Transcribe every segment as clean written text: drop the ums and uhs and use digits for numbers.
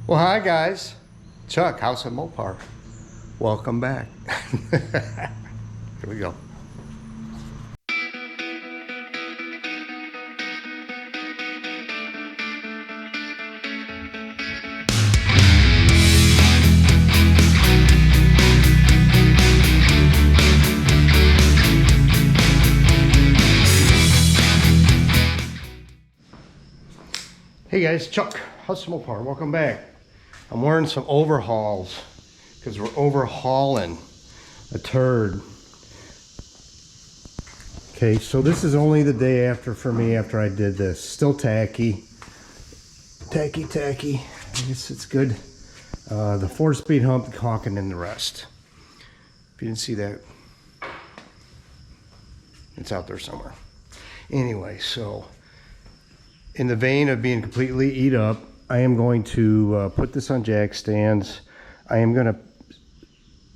Well, hi guys. Chuck, House of Mopar. Welcome back. Here we go. Hey guys, Chuck, House of Mopar. Welcome back. I'm wearing some overhauls because we're overhauling a turd. Okay, so this is only the day after for me after I did this. Still tacky. Tacky. I guess it's good. The 4-speed hump, the caulking, and the rest. If you didn't see that, it's out there somewhere. Anyway, so in the vein of being completely eat up, I am going to put this on jack stands. I am going to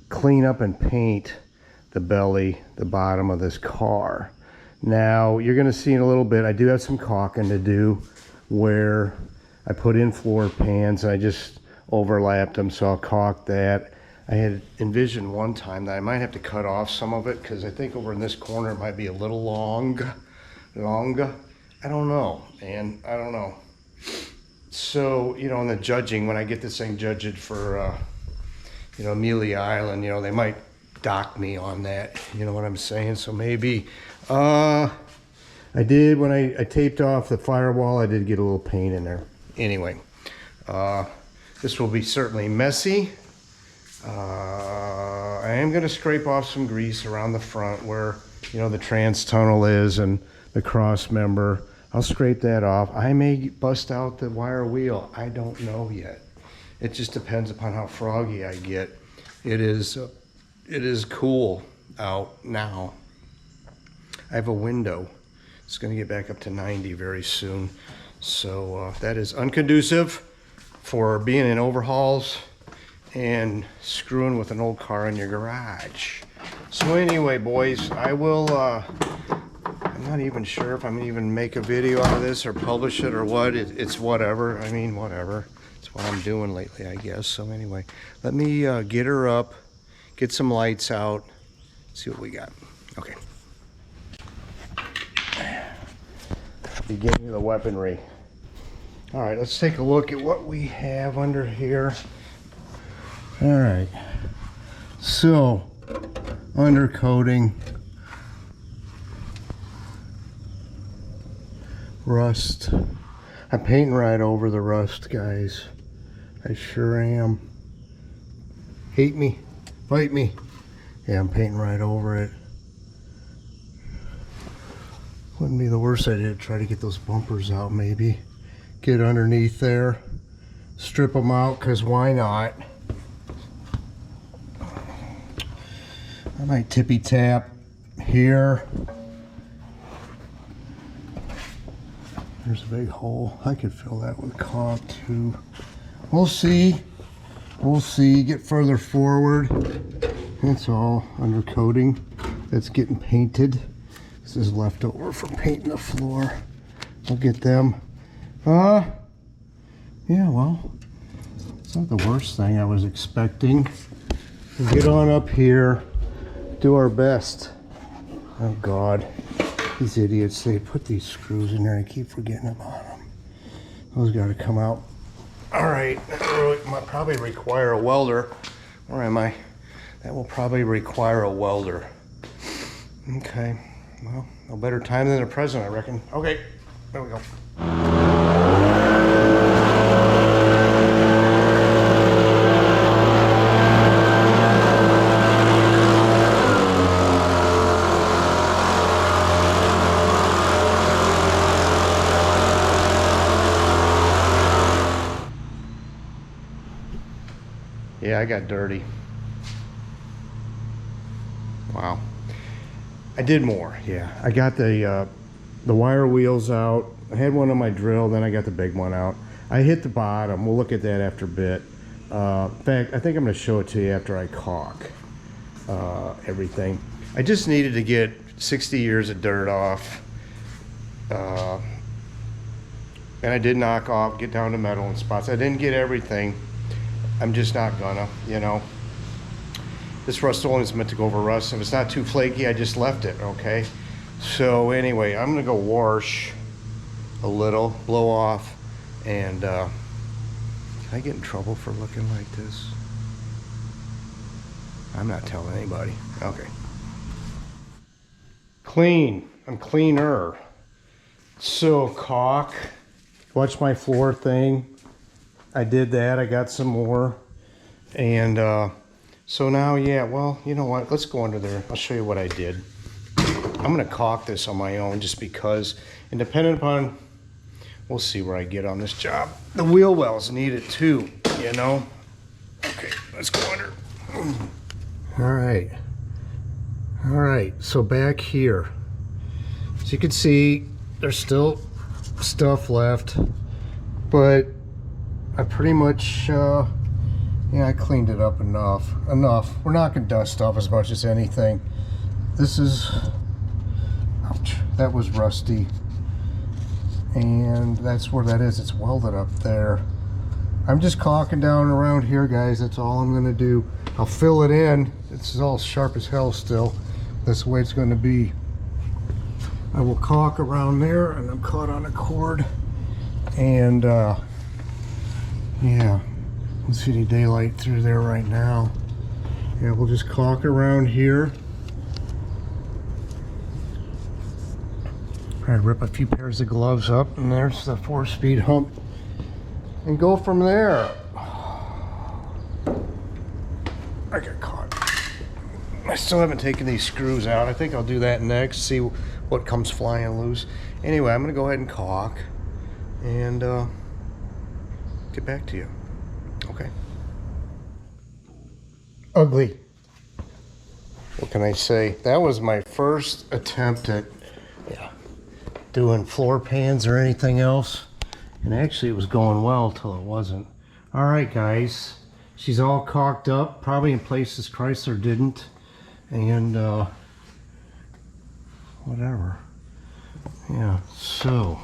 clean up and paint the belly, the bottom of this car. Now, you're going to see in a little bit, I do have some caulking to do where I put in floor pans. I just overlapped them, so I'll caulk that. I had envisioned one time that I might have to cut off some of it because I think over in this corner it might be a little long. I don't know, man. I don't know. So, you know, in the judging, when I get this thing judged for, you know, Amelia Island, you know, they might dock me on that. You know what I'm saying? So maybe, I did, when I taped off the firewall, I did get a little paint in there. Anyway, this will be certainly messy. I am going to scrape off some grease around the front where, you know, the trans tunnel is and the cross member. I'll scrape that off. I may bust out the wire wheel. I don't know yet. It just depends upon how froggy I get. It is cool out now. I have a window. It's going to get back up to 90 very soon. So that is unconducive for being in overhauls and screwing with an old car in your garage. So anyway, boys, I will... I'm not even sure if I'm gonna even make a video out of this or publish it or what. It's whatever. I mean, whatever. It's what I'm doing lately, I guess. So anyway, let me get her up, get some lights out, see what we got. Okay. Beginning of the weaponry. All right, let's take a look at what we have under here. All right. So, undercoating. Rust. I'm painting right over the rust, guys. I sure am. Hate me, fight me. Yeah, I'm painting right over it. Wouldn't be the worst idea to try to get those bumpers out, maybe. Get underneath there. Strip them out, because why not? I might tippy tap here. There's a big hole. I could fill that with caulk too. We'll see. We'll see. Get further forward. That's all undercoating that's getting painted. This is left over from painting the floor. We'll get them. Yeah, well, it's not the worst thing I was expecting. We'll get on up here. Do our best. Oh God. These idiots, they put these screws in there and I keep forgetting about them. Those got to come out. All right, that might probably require a welder. Where am I? That will probably require a welder. Okay, well, no better time than the present, I reckon. Okay, there we go. Yeah, I got dirty. Wow. I did more, yeah. I got the wire wheels out. I had one on my drill, then I got the big one out. I hit the bottom. We'll look at that after a bit. In fact, I think I'm going to show it to you after I caulk everything. I just needed to get 60 years of dirt off. And I did get down to metal in spots. I didn't get everything. I'm just not gonna, you know. This Rust-Oleum is meant to go over rust. If it's not too flaky, I just left it, okay? So anyway, I'm gonna go wash a little, blow off, and can I get in trouble for looking like this? I'm not telling anybody. Okay. Clean. I'm cleaner. So caulk. Watch my floor thing. I did that. I got some more. And so now, yeah, well, you know what? Let's go under there. I'll show you what I did. I'm going to caulk this on my own just because, and depending upon, we'll see where I get on this job. The wheel wells need it too, you know? Okay, let's go under. All right. All right, so back here. As you can see, there's still stuff left, but I pretty much, yeah, I cleaned it up enough. We're knocking dust off as much as anything. This is, ouch, that was rusty. And that's where that is. It's welded up there. I'm just caulking down around here, guys. That's all I'm gonna do. I'll fill it in. It's all sharp as hell still. That's the way it's gonna be. I will caulk around there, and I'm caught on a cord. And yeah, don't see any daylight through there right now. Yeah, we'll just caulk around here. Try to rip a few pairs of gloves up, and there's the 4-speed hump, and go from there. I got caught. I still haven't taken these screws out. I think I'll do that next, see what comes flying loose. Anyway, I'm gonna go ahead and caulk and get back to you. Okay. Ugly. What can I say? That was my first attempt at doing floor pans or anything else. And actually it was going well till it wasn't. All right, guys. She's all caulked up, probably in places Chrysler didn't. And whatever. Yeah, so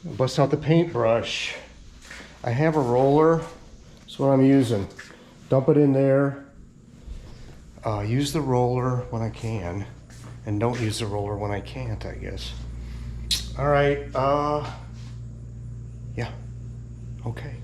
bust out the paintbrush. I have a roller. That's what I'm using. Dump it in there. Use the roller when I can, and don't use the roller when I can't, I guess. All right, yeah, okay.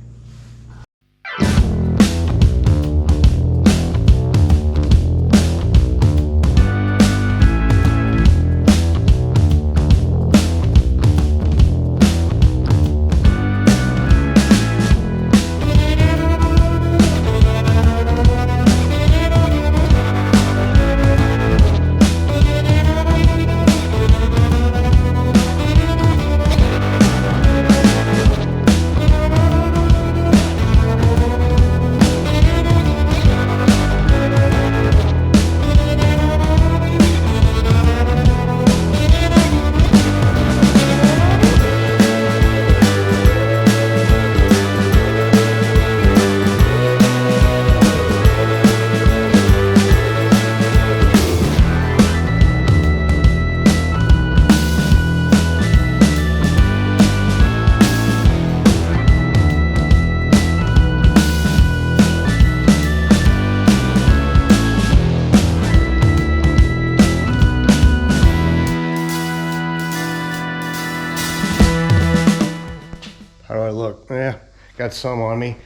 How do I look? Yeah, got some on me.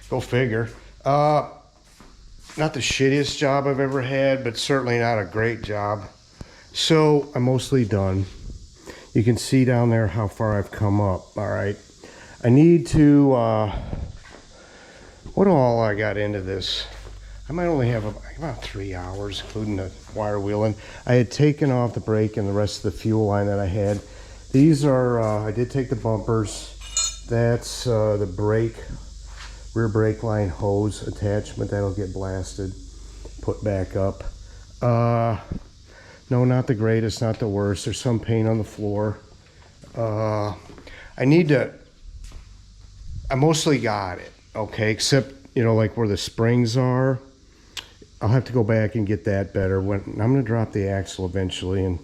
Go figure. Not the shittiest job I've ever had, but certainly not a great job. So I'm mostly done. You can see down there how far I've come up. All right. I need to, what all I got into this? I might only have about 3 hours, including the wire wheeling. I had taken off the brake and the rest of the fuel line that I had. These are, I did take the bumpers. That's the brake, rear brake line hose attachment. That'll get blasted, put back up. No, not the greatest, not the worst. There's some paint on the floor. I mostly got it, okay, except, you know, like where the springs are. I'll have to go back and get that better. I'm gonna drop the axle eventually, and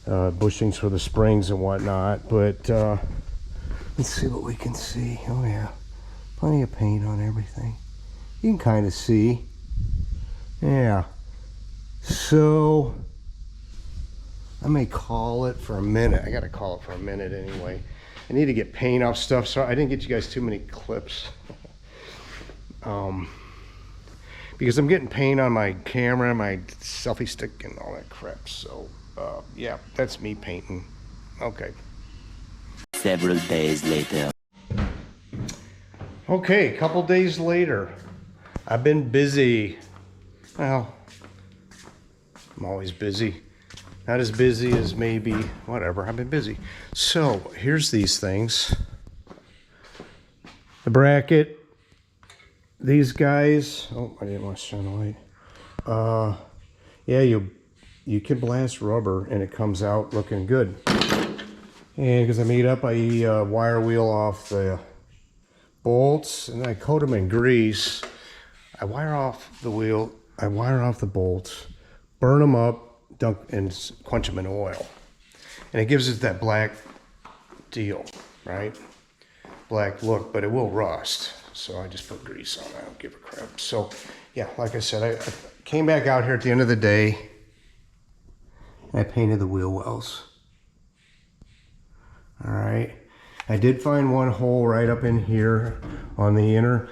bushings for the springs and whatnot. But let's see what we can see. Oh yeah, plenty of paint on everything. You can kind of see. Yeah. So I may call it for a minute. I gotta call it for a minute anyway. I need to get paint off stuff, so I didn't get you guys too many clips. Because I'm getting paint on my camera, my selfie stick and all that crap. So yeah, that's me painting. Okay. Several days later. Okay, a couple days later. I've been busy. Well, I'm always busy. Not as busy as maybe, whatever, I've been busy. So here's these things. The bracket, these guys. Oh, I didn't want to shine the light. Yeah, you can blast rubber and it comes out looking good. And because I made up, I wire wheel off the bolts and I coat them in grease. I wire off the wheel, I wire off the bolts, burn them up, dunk and quench them in oil, and it gives it that black deal, right? Black look, but it will rust. So I just put grease on it. I don't give a crap. So yeah, like I said, I came back out here at the end of the day and I painted the wheel wells. All right, I did find one hole right up in here on the inner,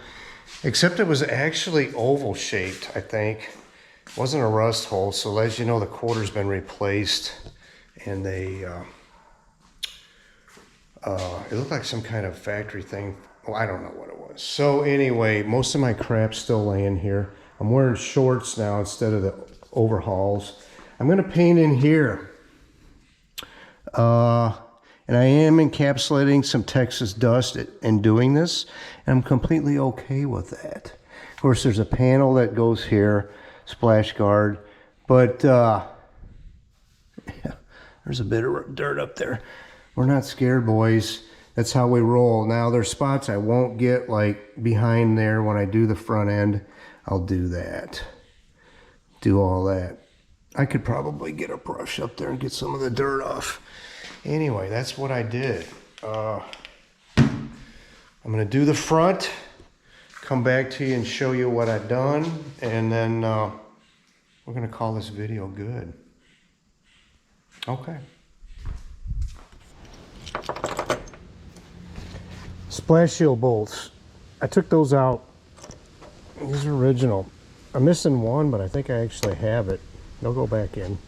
except it was actually oval shaped, I think. It wasn't a rust hole, so as you know, the quarter's been replaced, and they it looked like some kind of factory thing. Well, I don't know what it was. So anyway, most of my crap's still laying here. I'm wearing shorts now instead of the overhauls. I'm gonna paint in here. And I am encapsulating some Texas dust in doing this, and I'm completely okay with that. Of course, there's a panel that goes here, splash guard, but yeah, there's a bit of dirt up there. We're not scared, boys. That's how we roll. Now, there's spots I won't get, like behind there when I do the front end. I'll do that. Do all that. I could probably get a brush up there and get some of the dirt off. Anyway, that's what I did. I'm gonna do the front, come back to you and show you what I've done, and then we're gonna call this video good. Okay. Splash shield bolts. I took those out. These are original. I'm missing one, but I think I actually have it. They'll go back in.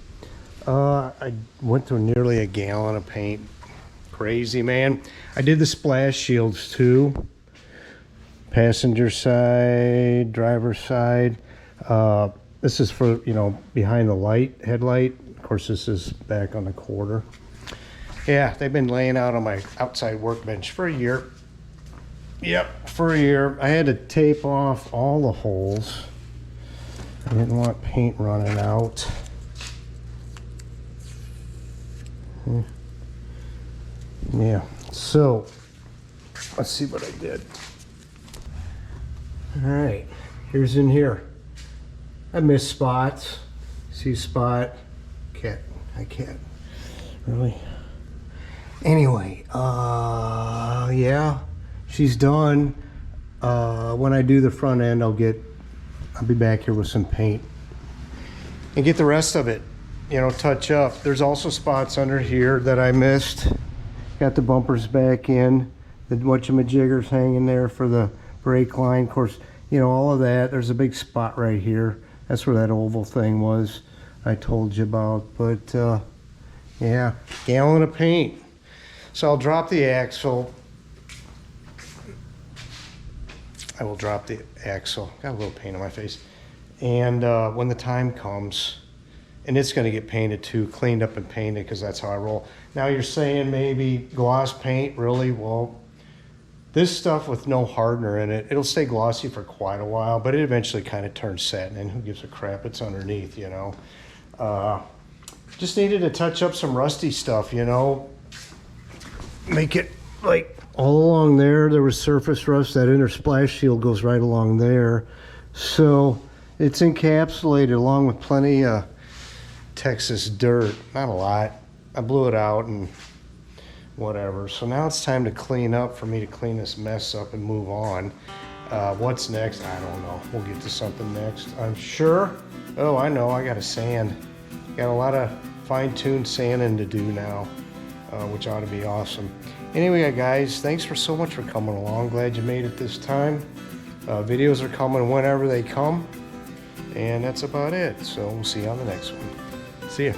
I went through nearly a gallon of paint. Crazy, man. I did the splash shields too. Passenger side, driver side. This is for, you know, behind the light, headlight. Of course, this is back on the quarter. Yeah, they've been laying out on my outside workbench for a year. Yep, for a year. I had to tape off all the holes. I didn't want paint running out. Yeah, so let's see what I did. All right, here's in here. I missed spots. See spot? I can't really. Anyway, yeah, she's done. When I do the front end, I'll be back here with some paint and get the rest of it, you know, touch up. There's also spots under here that I missed. Got the bumpers back in, the whatchamajiggers hanging there for the brake line. Of course, you know, all of that. There's a big spot right here. That's where that oval thing was I told you about. But yeah, gallon of paint. So I'll drop the axle. I will drop the axle. Got a little paint on my face. And when the time comes, and it's going to get painted too, cleaned up and painted, because that's how I roll. Now you're saying maybe gloss paint, really? Well, this stuff with no hardener in it, it'll stay glossy for quite a while, but it eventually kind of turns satin, and who gives a crap? It's underneath, you know. Just needed to touch up some rusty stuff, you know. Make it like all along there was surface rust. That inner splash shield goes right along there. So it's encapsulated along with plenty of Texas dirt. Not a lot. I blew it out and whatever. So now it's time to clean up, for me to clean this mess up and move on. What's next? I don't know. We'll get to something next, I'm sure. Oh, I know. I got to sand. Got a lot of fine-tuned sanding to do now, which ought to be awesome. Anyway, guys, thanks for so much for coming along. Glad you made it this time. Videos are coming whenever they come. And that's about it. So we'll see you on the next one. See ya.